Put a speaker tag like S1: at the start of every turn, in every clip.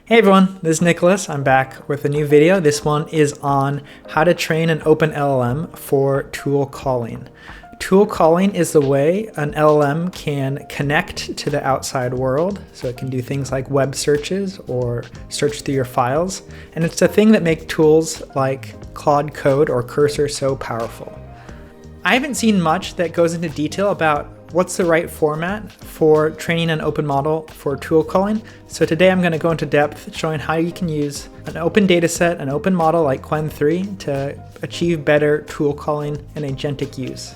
S1: Hey everyone, this is Nicholas. I'm back with a new video. This one is on how to train an open LLM for tool calling. Tool calling is the way an LLM can connect to the outside world. So it can do things like web searches or search through your files. And it's the thing that makes tools like Claude Code or Cursor so powerful. I haven't seen much that goes into detail about what's the right format for training an open model for tool calling. So today I'm going to go into depth showing how you can use an open dataset, an open model like Qwen3 to achieve better tool calling and agentic use.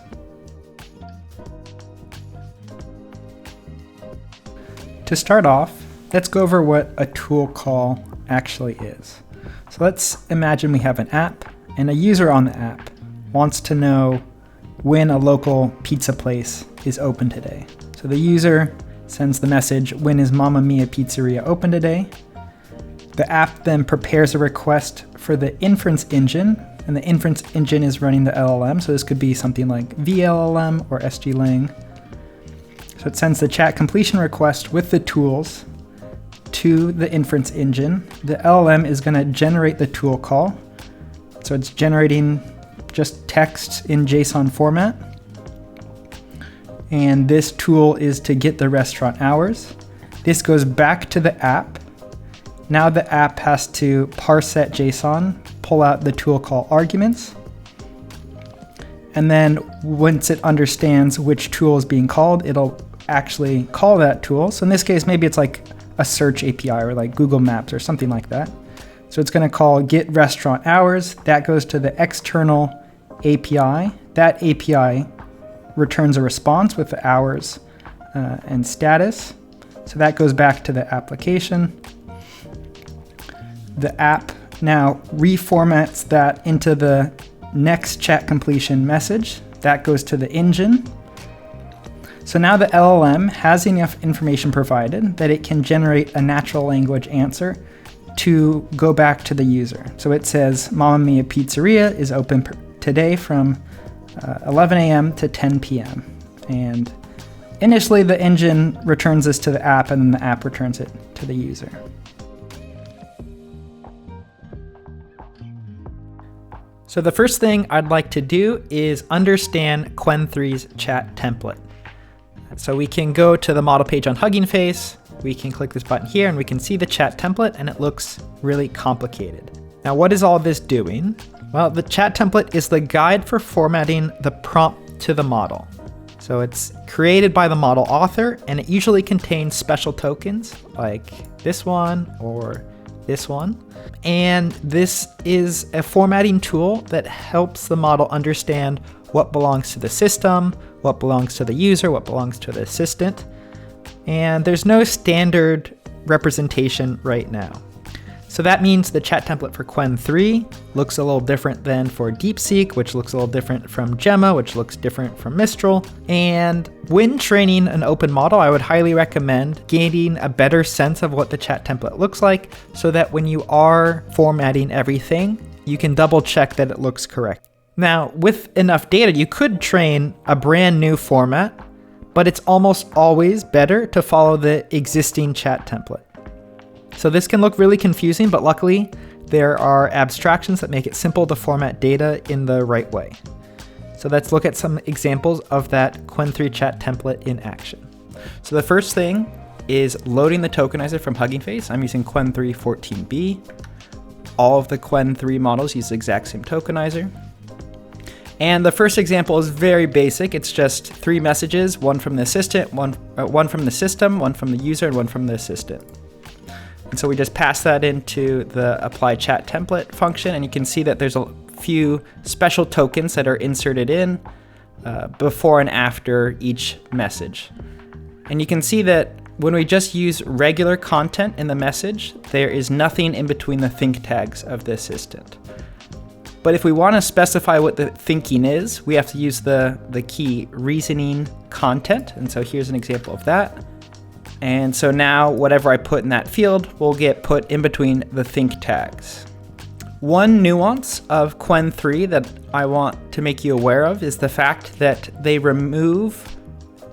S1: To start off, let's go over what a tool call actually is. So let's imagine we have an app and a user on the app wants to know when a local pizza place is open today. So the user sends the message, when is Mamma Mia Pizzeria open today? The app then prepares a request for the inference engine, and the inference engine is running the LLM. So this could be something like VLLM or SGLang. So it sends the chat completion request with the tools to the inference engine. The LLM is going to generate the tool call. So it's generating just text in JSON format. And this tool is to get the restaurant hours. This goes back to the app. Now the app has to parse that JSON, pull out the tool call arguments. And then once it understands which tool is being called, it'll actually call that tool. So in this case, maybe it's like a search API or like Google Maps or something like that. So it's going to call get restaurant hours. That goes to the external API. That API returns a response with the hours and status. So that goes back to the application. The app now reformats that into the next chat completion message. That goes to the engine. So now the LLM has enough information provided that it can generate a natural language answer to go back to the user. So it says Mamma Mia Pizzeria is open today from 11 a.m. to 10 p.m. And initially the engine returns this to the app and then the app returns it to the user. So the first thing I'd like to do is understand Qwen3's chat template. So we can go to the model page on Hugging Face, we can click this button here and we can see the chat template and it looks really complicated. Now what is all this doing? Well, the chat template is the guide for formatting the prompt to the model. So it's created by the model author and it usually contains special tokens like this one or this one. And this is a formatting tool that helps the model understand what belongs to the system, what belongs to the user, what belongs to the assistant. And there's no standard representation right now. So that means the chat template for Qwen3 looks a little different than for DeepSeek, which looks a little different from Gemma, which looks different from Mistral. And when training an open model, I would highly recommend gaining a better sense of what the chat template looks like so that when you are formatting everything, you can double check that it looks correct. Now, with enough data, you could train a brand new format, but it's almost always better to follow the existing chat template. So this can look really confusing, but luckily there are abstractions that make it simple to format data in the right way. So let's look at some examples of that Qwen3 chat template in action. So the first thing is loading the tokenizer from Hugging Face. I'm using Qwen3 14b. All of the Qwen3 models use the exact same tokenizer. And the first example is very basic. It's just 3 messages, one from the assistant, one from the system, one from the user, and one from the assistant. And so we just pass that into the apply chat template function, and you can see that there's a few special tokens that are inserted in before and after each message. And you can see that when we just use regular content in the message, there is nothing in between the think tags of the assistant. But if we want to specify what the thinking is, we have to use the key reasoning content. And so here's an example of that. And so now whatever I put in that field will get put in between the think tags. One nuance of Qwen3 that I want to make you aware of is the fact that they remove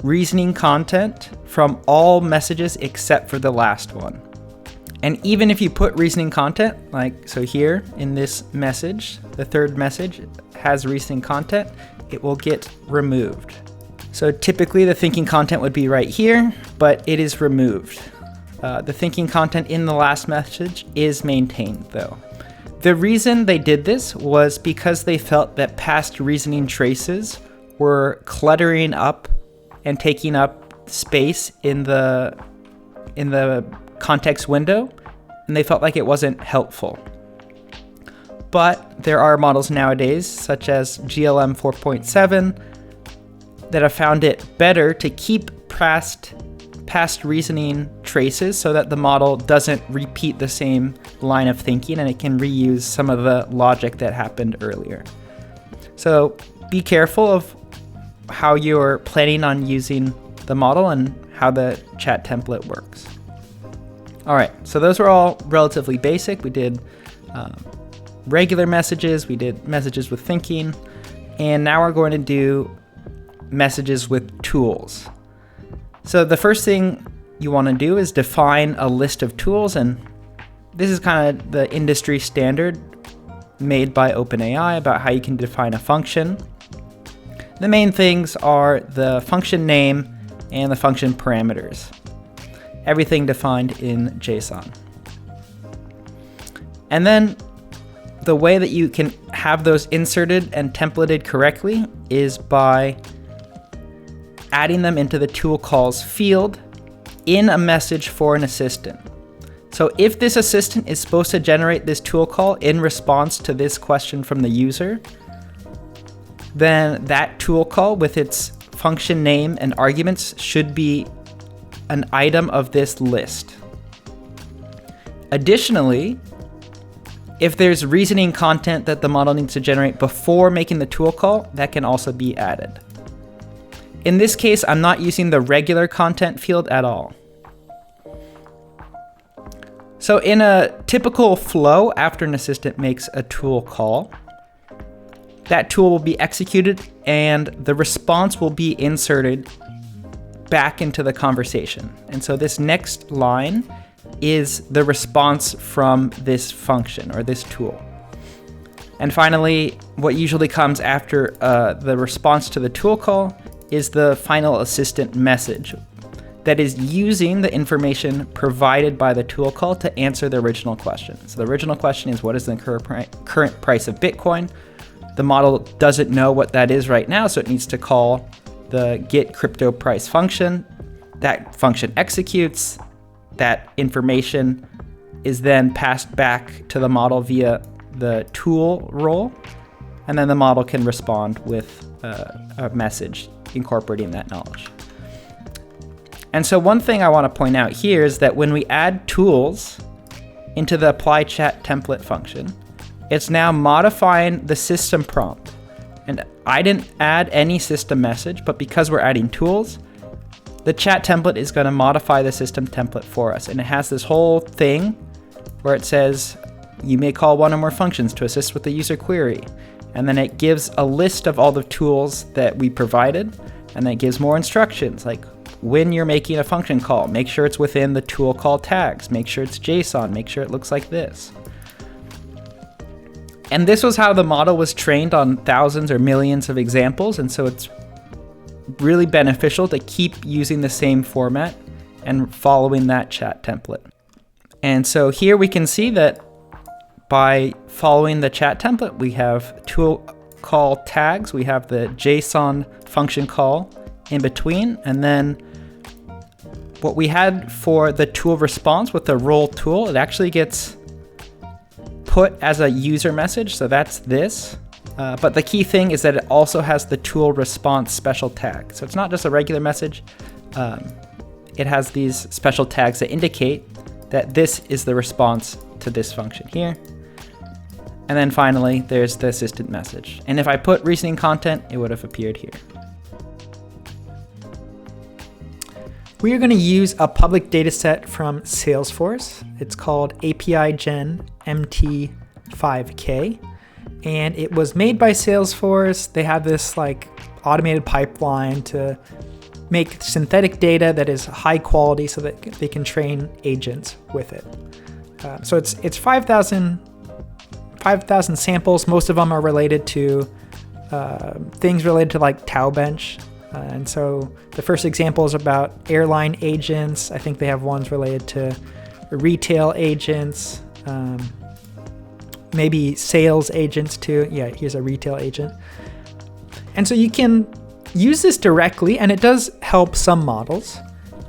S1: reasoning content from all messages except for the last one. And even if you put reasoning content, like so here in this message, the third message has reasoning content, it will get removed. So typically the thinking content would be right here, but it is removed. The thinking content in the last message is maintained though. The reason they did this was because they felt that past reasoning traces were cluttering up and taking up space in the context window, and they felt like it wasn't helpful. But there are models nowadays, such as GLM 4.7, that have found it better to keep past reasoning traces so that the model doesn't repeat the same line of thinking and it can reuse some of the logic that happened earlier. So be careful of how you're planning on using the model and how the chat template works. All right, so those were all relatively basic. We did regular messages, we did messages with thinking, and now we're going to do messages with tools. So the first thing you want to do is define a list of tools, and this is kind of the industry standard made by OpenAI about how you can define a function. The main things are the function name and the function parameters. Everything defined in JSON. And then the way that you can have those inserted and templated correctly is by adding them into the tool calls field in a message for an assistant. So if this assistant is supposed to generate this tool call in response to this question from the user, then that tool call with its function name and arguments should be an item of this list. Additionally, if there's reasoning content that the model needs to generate before making the tool call, that can also be added. In this case, I'm not using the regular content field at all. So in a typical flow, after an assistant makes a tool call, that tool will be executed and the response will be inserted back into the conversation. And so this next line is the response from this function or this tool. And finally, what usually comes after the response to the tool call is the final assistant message that is using the information provided by the tool call to answer the original question. So the original question is, what is the current price of Bitcoin? The model doesn't know what that is right now, so it needs to call the get crypto price function. That function executes. That information is then passed back to the model via the tool role, and then the model can respond with a message incorporating that knowledge. And so one thing I want to point out here is that when we add tools into the apply chat template function, it's now modifying the system prompt. And I didn't add any system message, but because we're adding tools, the chat template is going to modify the system template for us. And it has this whole thing where it says, you may call one or more functions to assist with the user query. And then it gives a list of all the tools that we provided, and then it gives more instructions like when you're making a function call, make sure it's within the tool call tags, make sure it's JSON, make sure it looks like this. And this was how the model was trained on thousands or millions of examples, and so it's really beneficial to keep using the same format and following that chat template. And so here we can see that by following the chat template, we have tool call tags, we have the JSON function call in between, and then what we had for the tool response with the role tool, it actually gets put as a user message, so that's this. But the key thing is that it also has the tool response special tag. So it's not just a regular message. It has these special tags that indicate that this is the response to this function here. And then finally, there's the assistant message. And if I put reasoning content, it would have appeared here. We are going to use a public data set from Salesforce. It's called API Gen MT5K. And it was made by Salesforce. They have this like automated pipeline to make synthetic data that is high quality so that they can train agents with it. So it's 5,000 samples. Most of them are related to things related to like Tau Bench. And so the first example is about airline agents. I think they have ones related to retail agents, maybe sales agents too. Yeah, here's a retail agent. And so you can use this directly, and it does help some models.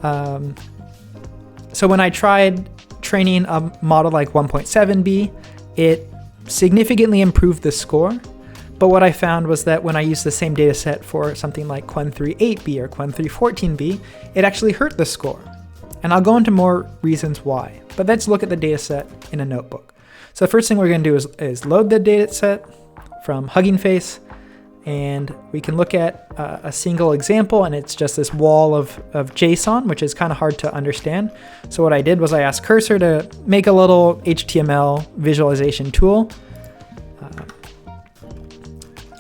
S1: So when I tried training a model like 1.7b, it significantly improved the score. But what I found was that when I used the same data set for something like Qwen3 8b or Qwen3 14b, it actually hurt the score. And I'll go into more reasons why. But let's look at the data set in a notebook. So the first thing we're going to do is load the data set from Hugging Face. And we can look at a single example, and it's just this wall of JSON, which is kind of hard to understand. So what I did was I asked Cursor to make a little HTML visualization tool.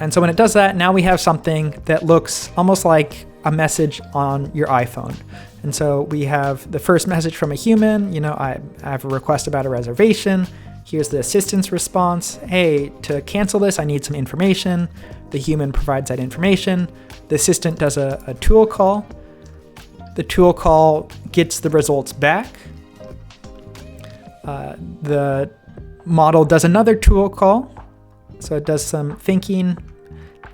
S1: And so when it does that, now we have something that looks almost like a message on your iPhone. And so we have the first message from a human, I have a request about a reservation. Here's the assistant's response. Hey, to cancel this, I need some information. The human provides that information. The assistant does a tool call. The tool call gets the results back. The model does another tool call. So it does some thinking,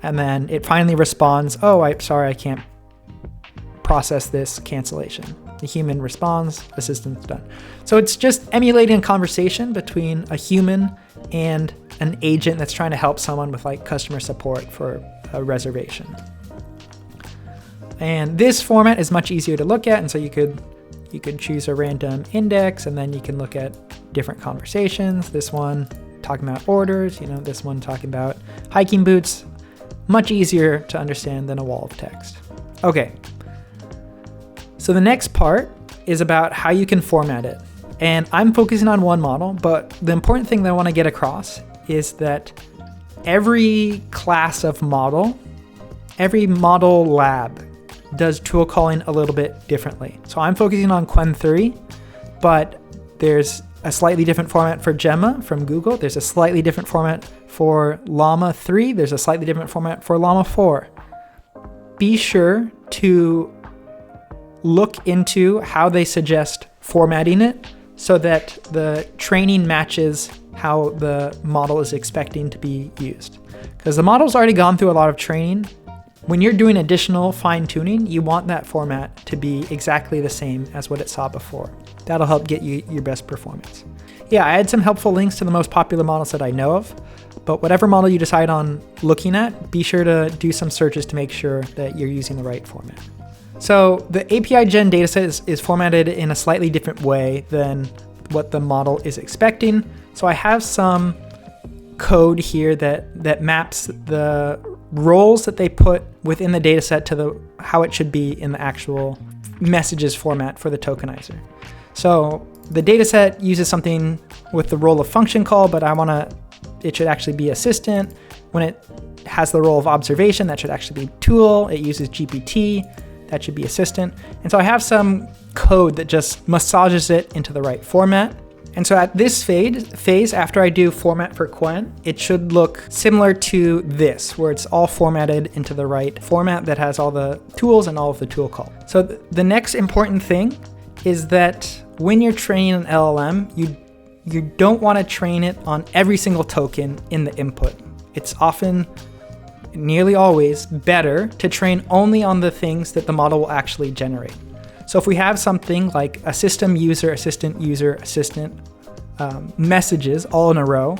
S1: and then it finally responds, oh, sorry, I can't process this cancellation. The human responds, assistant's done. So it's just emulating a conversation between a human and an agent that's trying to help someone with like customer support for a reservation. And this format is much easier to look at, and so you could choose a random index, and then you can look at different conversations. This one talking about orders, this one talking about hiking boots. Much easier to understand than a wall of text. Okay. So the next part is about how you can format it. And I'm focusing on one model, but the important thing that I want to get across is that every class of model, every model lab does tool calling a little bit differently. So I'm focusing on Qwen3, but there's a slightly different format for Gemma from Google. There's a slightly different format for Llama 3. There's a slightly different format for Llama 4. Be sure to look into how they suggest formatting it so that the training matches how the model is expecting to be used. Because the model's already gone through a lot of training. When you're doing additional fine-tuning, you want that format to be exactly the same as what it saw before. That'll help get you your best performance. Yeah, I had some helpful links to the most popular models that I know of, but whatever model you decide on looking at, be sure to do some searches to make sure that you're using the right format. So the API Gen dataset is formatted in a slightly different way than what the model is expecting. So I have some code here that maps the roles that they put within the dataset to how it should be in the actual messages format for the tokenizer. So the dataset uses something with the role of function call, but it should actually be assistant. When it has the role of observation, that should actually be tool. It uses GPT, that should be assistant. And so I have some code that just massages it into the right format. And so at this phase, after I do format for Qwen, it should look similar to this, where it's all formatted into the right format that has all the tools and all of the tool call. So the next important thing is that when you're training an LLM, you don't want to train it on every single token in the input. It's often, nearly always, better to train only on the things that the model will actually generate. So if we have something like a system user, assistant messages all in a row,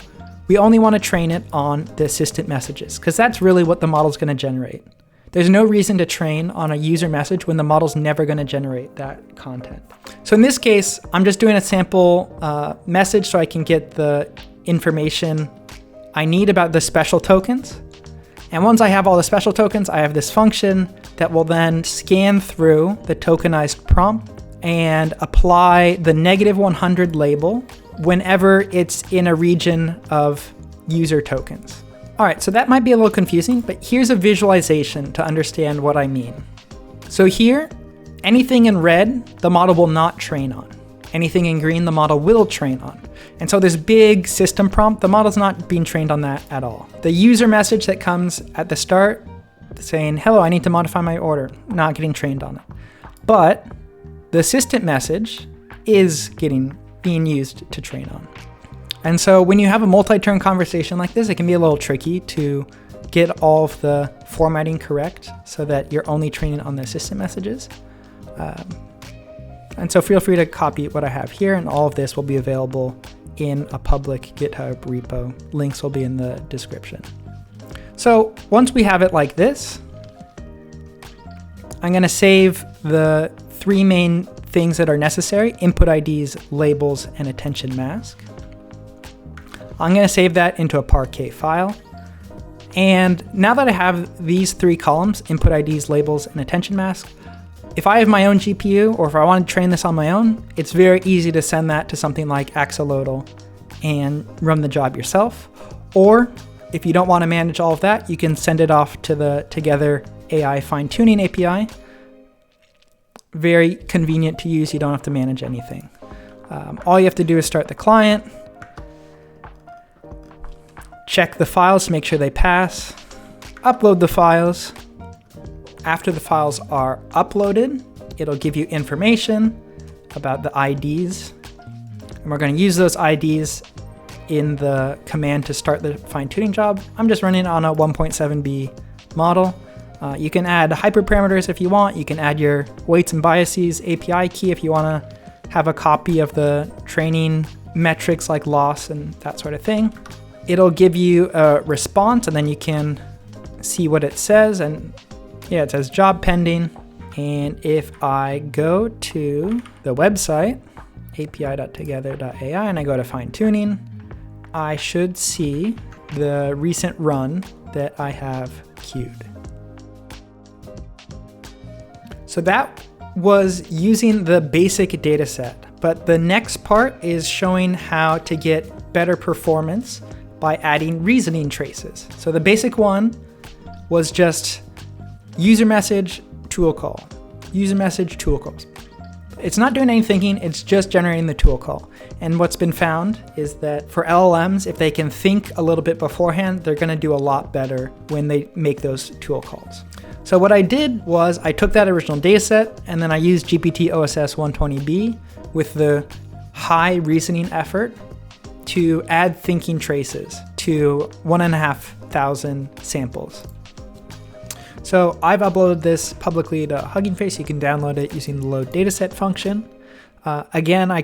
S1: we only want to train it on the assistant messages, because that's really what the model's going to generate. There's no reason to train on a user message when the model's never going to generate that content. So in this case, I'm just doing a sample message so I can get the information I need about the special tokens. And once I have all the special tokens, I have this function that will then scan through the tokenized prompt and apply the -100 label whenever it's in a region of user tokens. All right, so that might be a little confusing, but here's a visualization to understand what I mean. So here, anything in red, the model will not train on. Anything in green, the model will train on. And so this big system prompt, the model's not being trained on that at all. The user message that comes at the start saying, hello, I need to modify my order, not getting trained on it. But the assistant message is being used to train on. And so when you have a multi-turn conversation like this, it can be a little tricky to get all of the formatting correct so that you're only training on the assistant messages. And so feel free to copy what I have here, and all of this will be available in a public GitHub repo. Links will be in the description. So once we have it like this, I'm going to save the 3 main things that are necessary: input IDs, labels, and attention mask. I'm going to save that into a Parquet file. And now that I have these 3 columns, input IDs, labels, and attention mask, if I have my own GPU, or if I want to train this on my own, it's very easy to send that to something like Axolotl and run the job yourself. Or if you don't want to manage all of that, you can send it off to the Together AI fine-tuning API. Very convenient to use. You don't have to manage anything. All you have to do is start the client, check the files to make sure they pass, upload the files. After the files are uploaded, it'll give you information about the IDs. And we're going to use those IDs in the command to start the fine-tuning job. I'm just running on a 1.7b model. You can add hyperparameters if you want. You can add your weights and biases API key if you want to have a copy of the training metrics like loss and that sort of thing. It'll give you a response, and then you can see what it says. And yeah, it says job pending. And if I go to the website, api.together.ai, and I go to fine tuning, I should see the recent run that I have queued. So that was using the basic dataset, but the next part is showing how to get better performance by adding reasoning traces. So the basic one was just user message, tool call, user message, tool calls. It's not doing any thinking, it's just generating the tool call. And what's been found is that for LLMs, if they can think a little bit beforehand, they're gonna do a lot better when they make those tool calls. So what I did was I took that original dataset and then I used GPT OSS 120B with the high reasoning effort to add thinking traces to 1,500 samples. So I've uploaded this publicly to Hugging Face. You can download it using the load dataset function. Again, I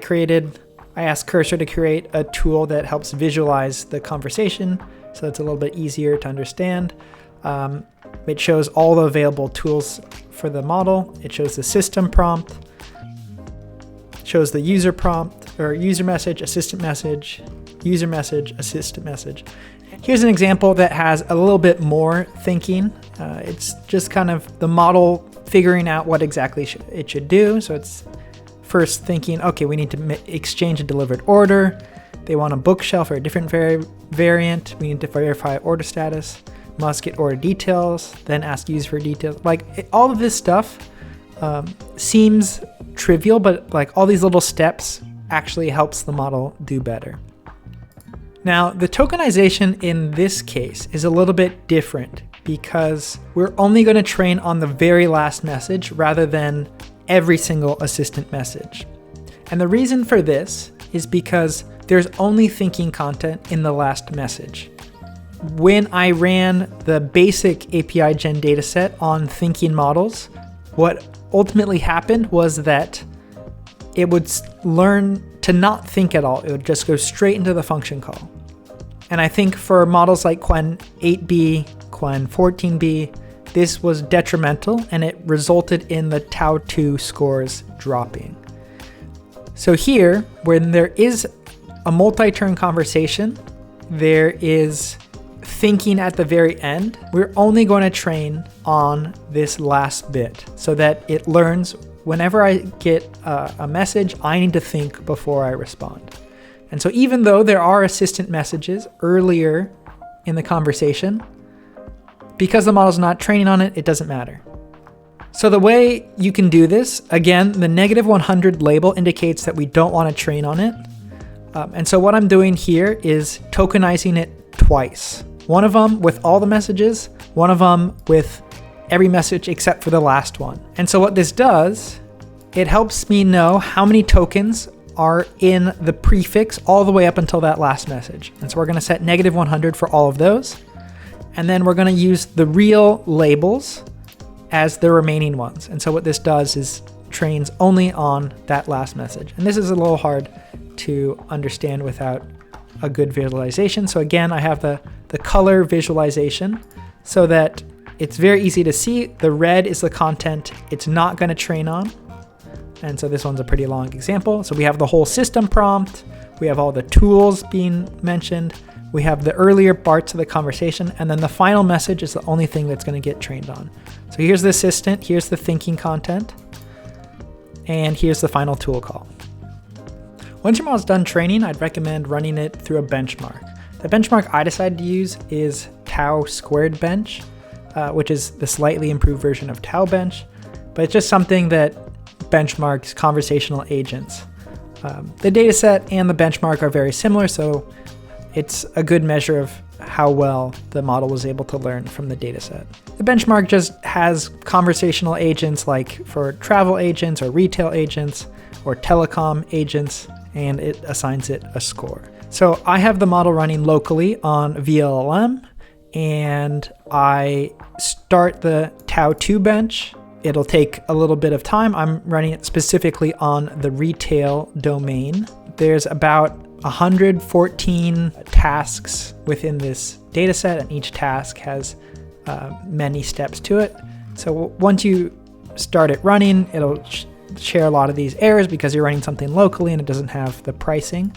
S1: asked Cursor to create a tool that helps visualize the conversation, so it's a little bit easier to understand. It shows all the available tools for the model. It shows the system prompt, shows the user prompt, or user message, assistant message, user message, assistant message. Here's an example that has a little bit more thinking. It's just kind of the model figuring out what exactly it should do. So it's first thinking, okay, we need to exchange a delivered order. They want a bookshelf or a different variant. We need to verify order status. Must get order details, then ask user for details. All of this stuff seems trivial, but all these little steps actually helps the model do better. Now, the tokenization in this case is a little bit different because we're only going to train on the very last message rather than every single assistant message. And the reason for this is because there's only thinking content in the last message. When I ran the basic API Gen dataset on thinking models, what ultimately happened was that it would learn to not think at all. It would just go straight into the function call. And I think for models like Qwen 8b, Qwen 14b, this was detrimental and it resulted in the Tau2 scores dropping. So here, when there is a multi-turn conversation, there is thinking at the very end, we're only going to train on this last bit so that it learns whenever I get a message, I need to think before I respond. And so even though there are assistant messages earlier in the conversation, because the model's not training on it, it doesn't matter. So the way you can do this, again, the -100 label indicates that we don't want to train on it. And so what I'm doing here is tokenizing it twice. One of them with all the messages, one of them with every message except for the last one. And so what this does, it helps me know how many tokens are in the prefix all the way up until that last message. And so we're going to set -100 for all of those. And then we're going to use the real labels as the remaining ones. And so what this does is trains only on that last message. And this is a little hard to understand without a good visualization. So again, I have the color visualization so that it's very easy to see. The red is the content it's not going to train on. And so this one's a pretty long example. So we have the whole system prompt. We have all the tools being mentioned. We have the earlier parts of the conversation. And then the final message is the only thing that's going to get trained on. So here's the assistant. Here's the thinking content. And here's the final tool call. Once your model's done training, I'd recommend running it through a benchmark. The benchmark I decided to use is Tau2 Bench, which is the slightly improved version of Tau Bench. But it's just something that benchmarks conversational agents. The dataset and the benchmark are very similar, so it's a good measure of how well the model was able to learn from the dataset. The benchmark just has conversational agents like for travel agents or retail agents or telecom agents, and it assigns it a score. So I have the model running locally on LLM, and I start the Tau2 Bench. It'll take a little bit of time. I'm running it specifically on the retail domain. There's about 114 tasks within this data set, and each task has many steps to it. So once you start it running, it'll share a lot of these errors because you're running something locally and it doesn't have the pricing.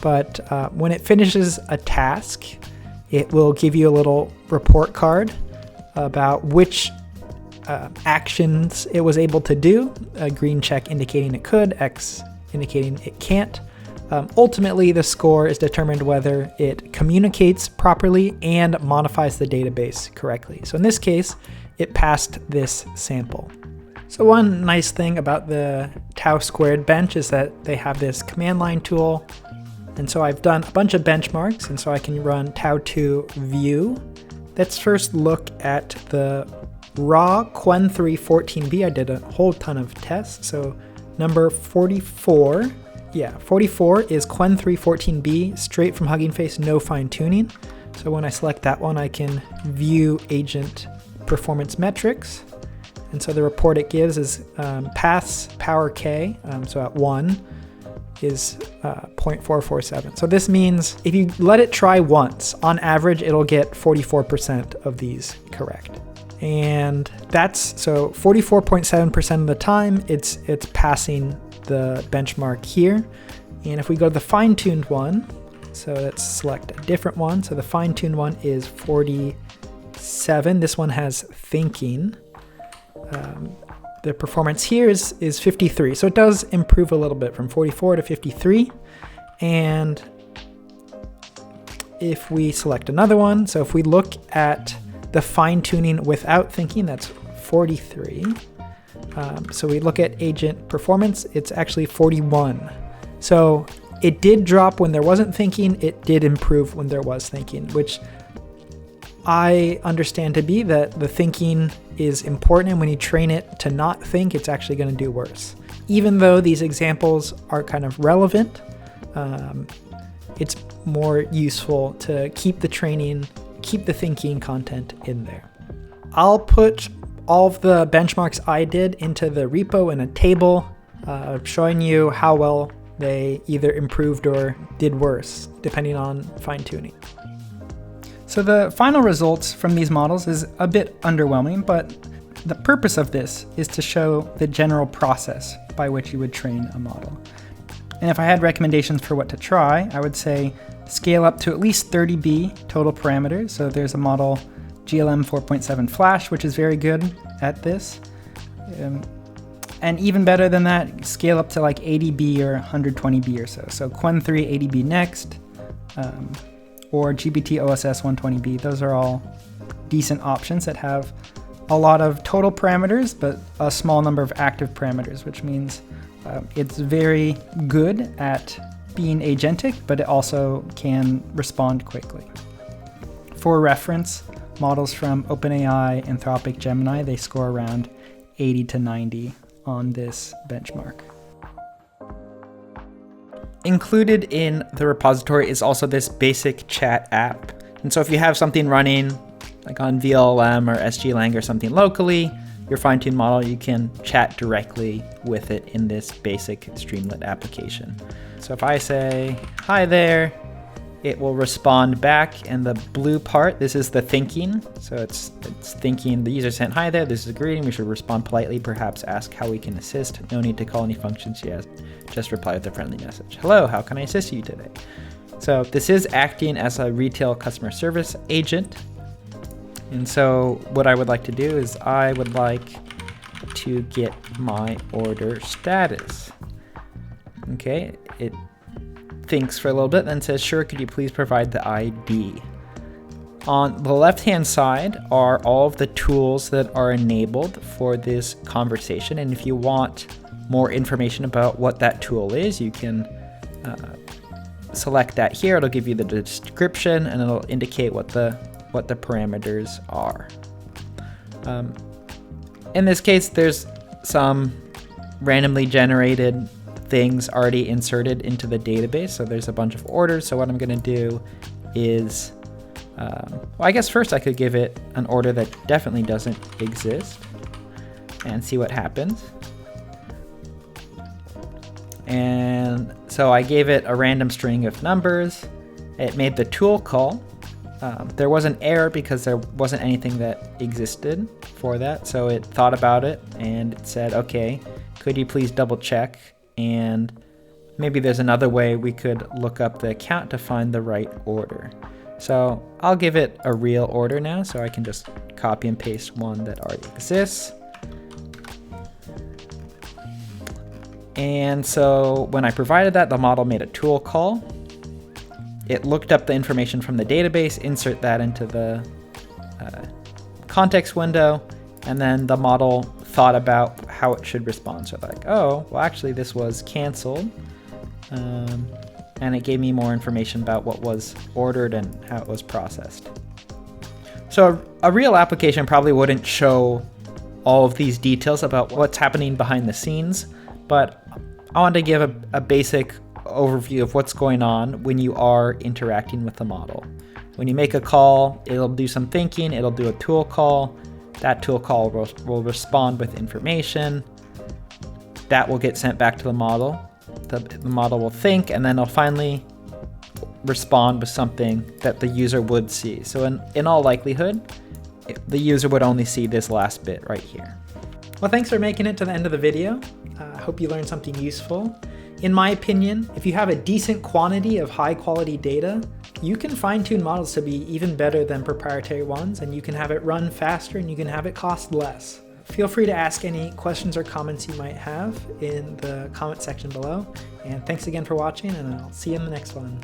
S1: But when it finishes a task, it will give you a little report card about which actions it was able to do, a green check indicating it could, X indicating it can't. Ultimately, the score is determined whether it communicates properly and modifies the database correctly. So in this case, it passed this sample. So one nice thing about the Tau2 Bench is that they have this command line tool. And so I've done a bunch of benchmarks, and so I can run Tau2 view. Let's first look at the raw Qwen3 14b. I did a whole ton of tests. So number 44, 44 is Qwen3 14b, straight from Hugging Face, no fine tuning. So when I select that one, I can view agent performance metrics. And so the report it gives is pass power K, so at 1 is 0.447. So this means if you let it try once, on average, it'll get 44% of these correct. And that's, so 44.7% of the time, it's passing the benchmark here. And if we go to the fine-tuned one, so let's select a different one. So the fine-tuned one is 47. This one has thinking. The performance here is 53. So it does improve a little bit from 44 to 53. And if we select another one, so if we look at the fine tuning without thinking, that's 43. So we look at agent performance, it's actually 41. So it did drop when there wasn't thinking, it did improve when there was thinking, which I understand to be that the thinking is important, and when you train it to not think, it's actually going to do worse. Even though these examples are kind of relevant, it's more useful to keep the training, keep the thinking content in there. I'll put all of the benchmarks I did into the repo in a table, showing you how well they either improved or did worse, depending on fine-tuning.
S2: So the final results from these models is a bit underwhelming, but the purpose of this is to show the general process by which you would train a model. And if I had recommendations for what to try, I would say scale up to at least 30B total parameters. So there's a model GLM 4.7 Flash, which is very good at this. And even better than that, scale up to like 80B or 120B or so. So Qwen3 80B next, or GPT OSS 120B. Those are all decent options that have a lot of total parameters, but a small number of active parameters, which means it's very good at being agentic, but it also can respond quickly. For reference, models from OpenAI, Anthropic, Gemini, they score around 80 to 90 on this benchmark.
S1: Included in the repository is also this basic chat app. And so if you have something running like on VLLM or SGLang or something locally, your fine-tuned model, you can chat directly with it in this basic Streamlit application. So if I say, hi there, it will respond back, and the blue part, this is the thinking. So it's thinking the user sent hi there, this is a greeting, we should respond politely, perhaps ask how we can assist. No need to call any functions yet, just reply with a friendly message. Hello, how can I assist you today? So this is acting as a retail customer service agent. And so what I would like to do is I would like to get my order status. Okay, it thinks for a little bit, then says, sure, could you please provide the ID? On the left-hand side are all of the tools that are enabled for this conversation. And if you want more information about what that tool is, you can select that here. It'll give you the description and it'll indicate what the parameters are. In this case, there's some randomly generated things already inserted into the database. So there's a bunch of orders. So what I'm going to do is, well, I guess first I could give it an order that definitely doesn't exist and see what happens. And so I gave it a random string of numbers. It made the tool call. There was an error because there wasn't anything that existed for that. So it thought about it and it said, okay, could you please double check? And maybe there's another way we could look up the account to find the right order. So I'll give it a real order now. So I can just copy and paste one that already exists. And so when I provided that, the model made a tool call. It looked up the information from the database, insert that into the context window, and then the model thought about how it should respond. So like, oh, well, actually this was canceled. And it gave me more information about what was ordered and how it was processed. So a real application probably wouldn't show all of these details about what's happening behind the scenes, but I want to give a basic overview of what's going on when you are interacting with the model. When you make a call, it'll do some thinking, it'll do a tool call. That tool call will respond with information. That will get sent back to the model. The model will think, and then it'll finally respond with something that the user would see. So in all likelihood, the user would only see this last bit right here. Well, thanks for making it to the end of the video. I hope you learned something useful. In my opinion, if you have a decent quantity of high quality data, you can fine-tune models to be even better than proprietary ones, and you can have it run faster and you can have it cost less. Feel free to ask any questions or comments you might have in the comment section below. And thanks again for watching, and I'll see you in the next one.